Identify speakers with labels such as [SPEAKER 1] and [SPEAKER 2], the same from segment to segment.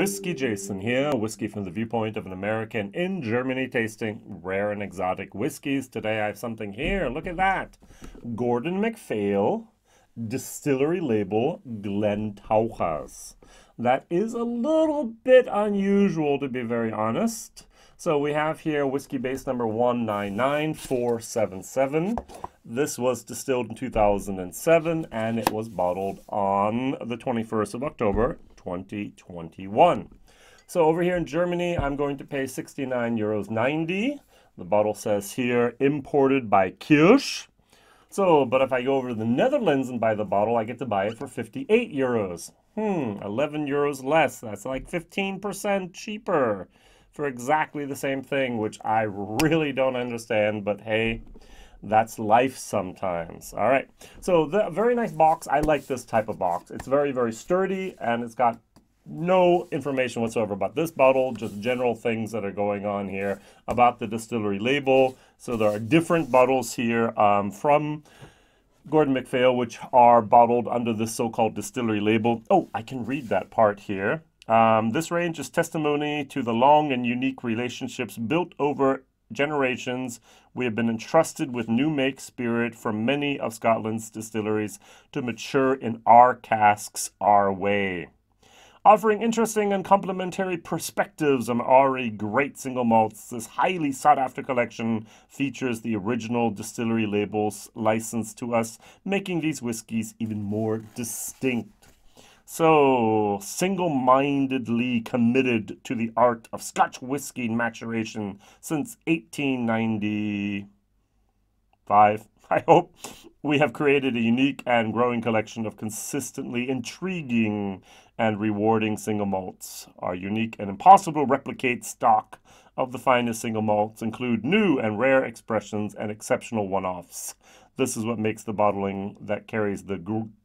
[SPEAKER 1] WhiskyJason here, whiskey from the viewpoint of an American in Germany tasting rare and exotic whiskeys. Today I have something here, look at that. Gordon MacPhail Distillery Label Glentauchers. That is a little bit unusual, to be very honest. So we have here Whiskybase number 199477. This was distilled in 2007 and it was bottled on the 21st of October 2021. So over here in Germany, I'm going to pay €69.90. The bottle says here, imported by Kirsch. So, but if I go over to the Netherlands and buy the bottle, I get to buy it for €58. 11 euros less. That's like 15% cheaper for exactly the same thing, which I really don't understand, but hey, that's life sometimes. All right, so the very nice box. I like this type of box. It's very, very sturdy, and it's got no information whatsoever about this bottle, just general things that are going on here about the distillery label. So there are different bottles here from Gordon MacPhail, which are bottled under this so-called distillery label. Oh, I can read that part here. This range is testimony to the long and unique relationships built over generations. We have been entrusted with new make spirit from many of Scotland's distilleries to mature in our casks our way. Offering interesting and complementary perspectives on already great single malts, this highly sought-after collection features the original distillery labels licensed to us, making these whiskies even more distinct. So, single-mindedly committed to the art of Scotch whiskey maturation since 1895, I hope, we have created a unique and growing collection of consistently intriguing and rewarding single malts. Our unique and impossible to replicate stock of the finest single malts include new and rare expressions and exceptional one-offs. This is what makes the bottling that carries the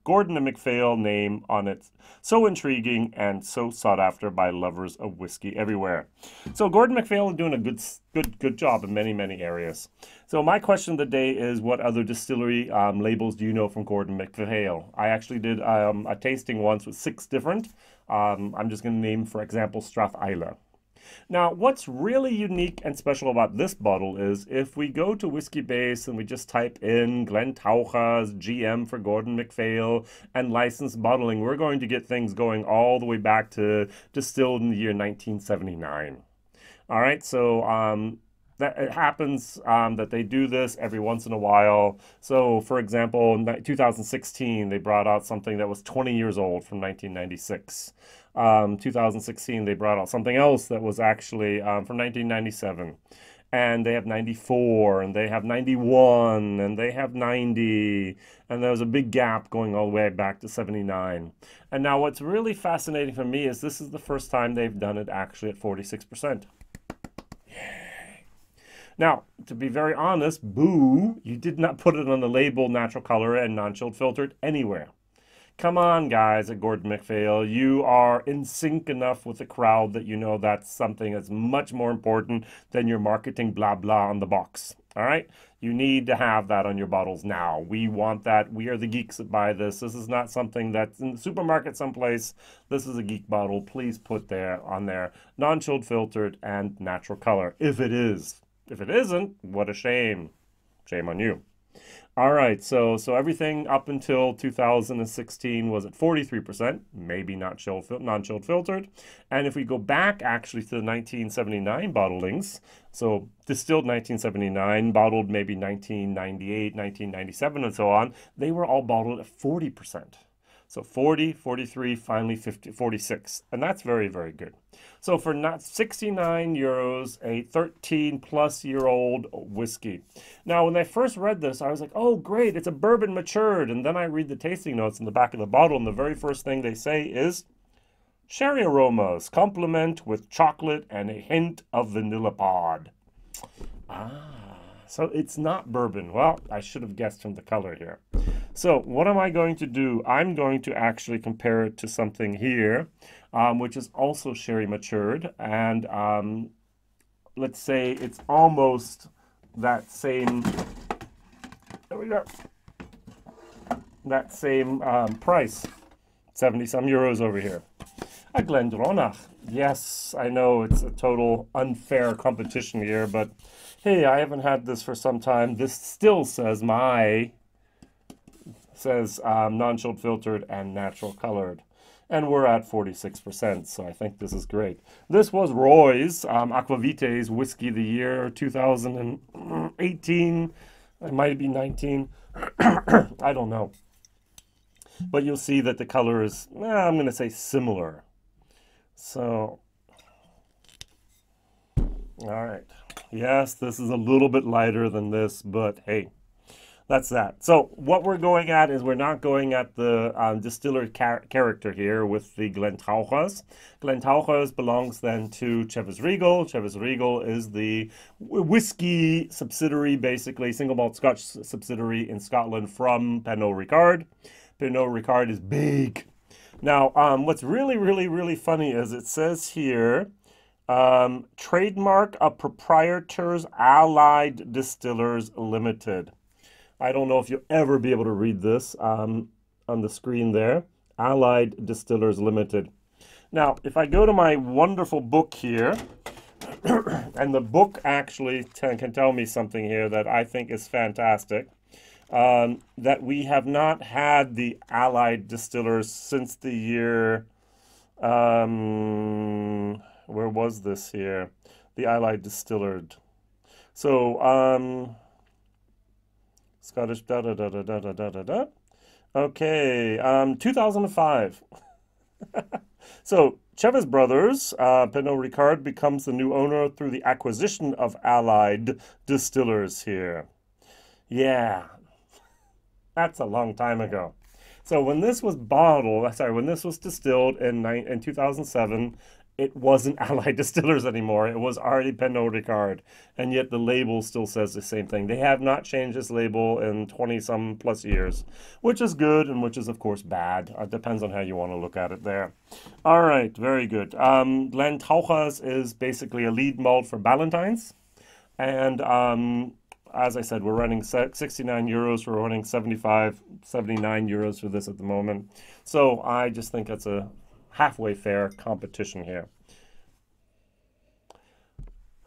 [SPEAKER 1] Gordon MacPhail name on it so intriguing and so sought after by lovers of whiskey everywhere. So Gordon MacPhail is doing a good job in many areas. So my question of the day is, what other distillery labels do you know from Gordon MacPhail? I actually did a tasting once with 6 different. I'm just going to name, for example, Strathisla. Now, what's really unique and special about this bottle is if we go to Whiskybase and we just type in Glentauchers, GM for Gordon MacPhail, and licensed bottling, we're going to get things going all the way back to distilled in the year 1979. All right, so that it happens that they do this every once in a while. So, for example, in 2016, they brought out something that was 20 years old from 1996. 2016, they brought out something else that was actually from 1997. And they have 94, and they have 91, and they have 90. And there was a big gap going all the way back to 79. And now what's really fascinating for me is this is the first time they've done it actually at 46%. Now, to be very honest, boo, you did not put it on the label natural color and non-chilled filtered anywhere. Come on, guys at Gordon MacPhail, you are in sync enough with the crowd that you know that's something that's much more important than your marketing blah blah on the box. All right? You need to have that on your bottles now. We want that. We are the geeks that buy this. This is not something that's in the supermarket someplace. This is a geek bottle. Please put there on there non-chilled filtered and natural color. If it is. If it isn't, what a shame. Shame on you. All right, so everything up until 2016 was at 43%, maybe not non-chilled filtered. And if we go back actually to the 1979 bottlings, so distilled 1979, bottled maybe 1998, 1997, and so on, they were all bottled at 40%. So 40, 43, finally 50, 46. And that's very, very good. So for not €69, a 13-plus-year-old whiskey. Now, when I first read this, I was like, oh, great, it's a bourbon matured. And then I read the tasting notes in the back of the bottle, and the very first thing they say is, sherry aromas, complement with chocolate and a hint of vanilla pod. So it's not bourbon. Well, I should have guessed from the color here. So what am I going to do? I'm going to actually compare it to something here, which is also sherry matured. And let's say it's almost that same, there we go, that same price, 70 some euros over here. A Glendronach. Yes, I know it's a total unfair competition here, but hey, I haven't had this for some time. This still says non-chilled filtered and natural colored. And we're at 46%, so I think this is great. This was Roy's Aquavite's Whiskey of the Year 2018. It might be 19. I don't know. But you'll see that the color is, I'm going to say similar. So, all right. Yes, this is a little bit lighter than this, but hey. That's that. So what we're going at is we're not going at the distiller character here with the Glentauchers. Glentauchers belongs then to Chivas Regal. Chivas Regal is the whiskey subsidiary, basically, single malt Scotch subsidiary in Scotland from Pernod Ricard. Pernod Ricard is big. Now, what's really, really, really funny is it says here, trademark of Proprietors Allied Distillers Limited. I don't know if you'll ever be able to read this on the screen there. Allied Distillers Limited. Now, if I go to my wonderful book here, and the book actually can tell me something here that I think is fantastic, that we have not had the Allied Distillers since the year, where was this here? The Allied Distillers. So, Scottish Okay, 2005. So, Chivas Brothers, Pernod Ricard becomes the new owner through the acquisition of Allied Distillers here. Yeah, that's a long time ago. So when this was when this was distilled in 2007, it wasn't Allied Distillers anymore. It was already Pernod Ricard. And yet the label still says the same thing. They have not changed this label in 20-some plus years, which is good and which is, of course, bad. It depends on how you want to look at it there. All right, very good. Glentauchers is basically a lead malt for Ballantines. And as I said, we're running 69 euros. We're running 75, 79 euros for this at the moment. So I just think that's a halfway fair competition here.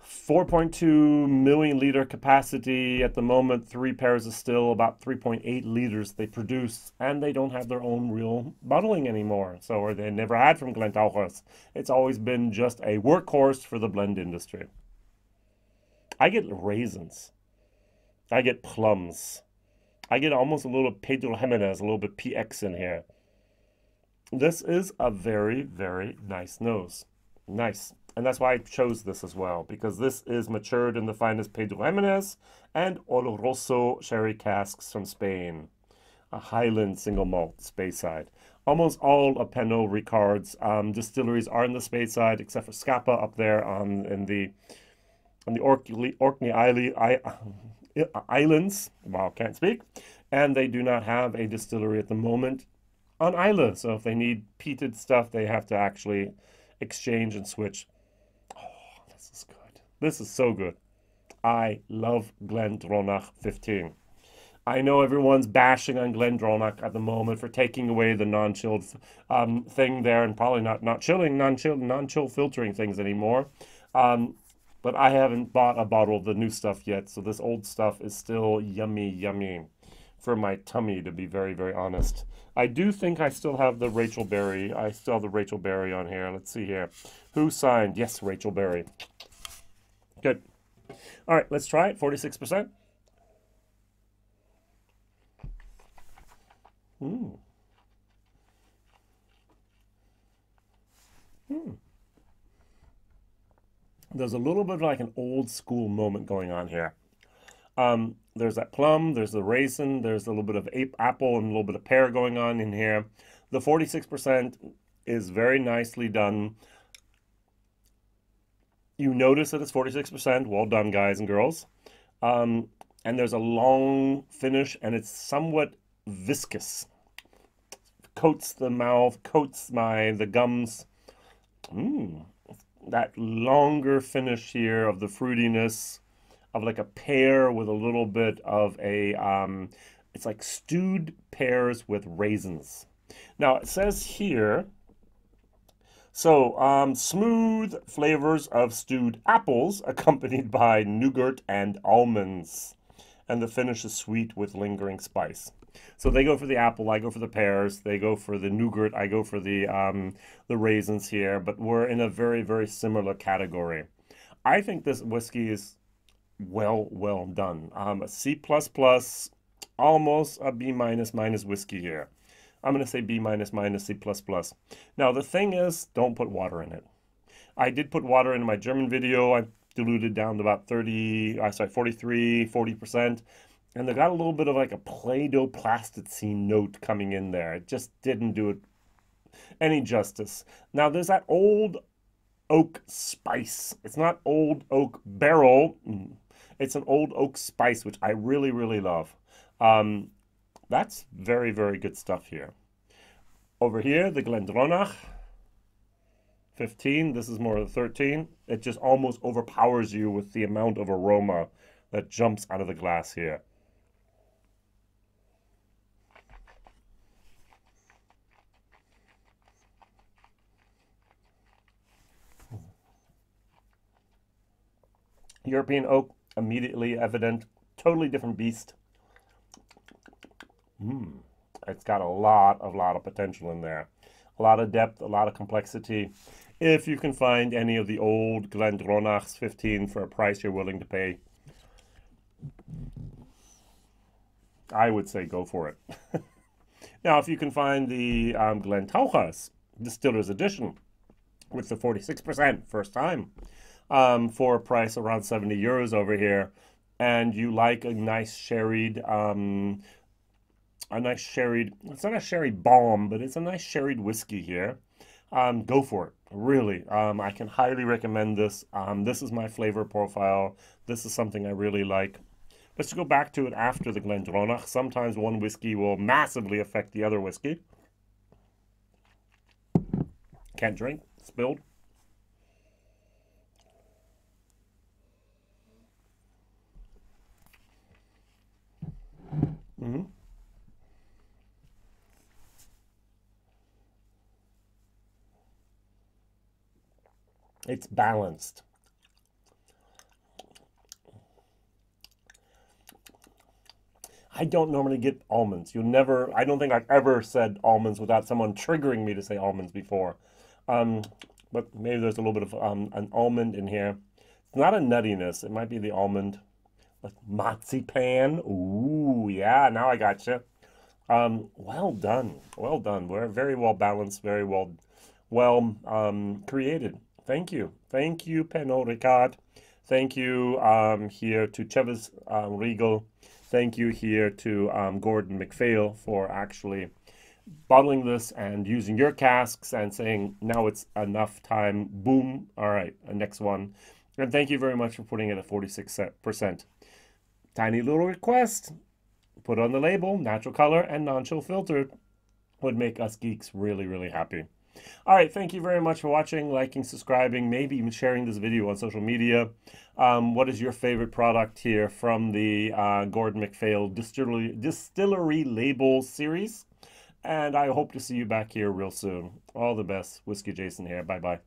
[SPEAKER 1] 4.2 million liter capacity at the moment. 3 pairs of still, about 3.8 liters they produce, and they don't have their own real bottling anymore. So, or they never had from Glentauchers. It's always been just a workhorse for the blend industry. I get raisins. I get plums. I get almost a little Pedro Jimenez, a little bit PX in here. This is a very, very nice nose. Nice. And that's why I chose this as well, because this is matured in the finest Pedro Jimenez and Oloroso sherry casks from Spain. A Highland single malt Speyside. Almost all of Pernod Ricard's distilleries are in the Speyside, except for Scapa up there in the Orkney Islands. Wow, can't speak. And they do not have a distillery at the moment on Islay. So if they need peated stuff, they have to actually exchange and switch. Oh, this is good. This is so good. I love Glendronach 15. I know everyone's bashing on Glendronach at the moment for taking away the non-chilled thing there, and probably not non-chill filtering things anymore. But I haven't bought a bottle of the new stuff yet, so this old stuff is still yummy, yummy for my tummy, to be very, very honest. I do think I still have the Rachel Berry. I still have the Rachel Berry on here. Let's see here. Who signed? Yes, Rachel Berry. Good. All right, let's try it. 46%. There's a little bit of like an old school moment going on here. There's that plum, there's the raisin, there's a little bit of apple and a little bit of pear going on in here. The 46% is very nicely done. You notice that it's 46%. Well done, guys and girls. And there's a long finish, and it's somewhat viscous. Coats the mouth, coats the gums. That longer finish here of the fruitiness of like a pear with a little bit of a, it's like stewed pears with raisins. Now it says here, So, smooth flavors of stewed apples accompanied by nougat and almonds. And the finish is sweet with lingering spice. So they go for the apple, I go for the pears. They go for the nougat, I go for the raisins here. But we're in a very, very similar category. I think this whiskey is well done. A C++, almost a B minus whiskey here. I'm going to say B minus C++. Now the thing is, don't put water in it. I did put water in my German video. I diluted down to about 40%. And they got a little bit of like a Play-Doh plasticine note coming in there. It just didn't do it any justice. Now there's that old oak spice. It's not old oak barrel. It's an old oak spice, which I really love. That's very good stuff here. Over here, the Glendronach 15. This is more of the 13. It just almost overpowers you with the amount of aroma that jumps out of the glass here. European oak, immediately evident, totally different beast. It's got a lot of potential in there. A lot of depth, a lot of complexity. If you can find any of the old Glendronachs 15 for a price you're willing to pay, I would say go for it. Now, if you can find the Glentauchers Distiller's Edition with the 46% first time for a price around 70 euros over here, and you like a nice sherried, it's not a sherry bomb, but it's a nice sherried whiskey here. Go for it, really. I can highly recommend this. This is my flavor profile. This is something I really like. Let's go back to it after the Glendronach. Sometimes one whiskey will massively affect the other whiskey. Can't drink, spilled. It's balanced. I don't normally get almonds. I don't think I've ever said almonds without someone triggering me to say almonds before. But maybe there's a little bit of an almond in here. It's not a nuttiness. It might be the almond. Like marzipan. Ooh, yeah, now I gotcha. Well done. Well done. We're very well balanced, very well created. Thank you. Thank you, Pernod Ricard. Thank you here to Chivas Regal. Thank you here to Gordon MacPhail for actually bottling this and using your casks and saying, now it's enough time. Boom. All right, next one. And thank you very much for putting it at 46%. Tiny little request. Put on the label, natural color and non-chill filtered. Would make us geeks really happy. All right, thank you very much for watching, liking, subscribing, maybe even sharing this video on social media. What is your favorite product here from the Gordon MacPhail Distillery Label Series? And I hope to see you back here real soon. All the best. Whiskey Jason here. Bye-bye.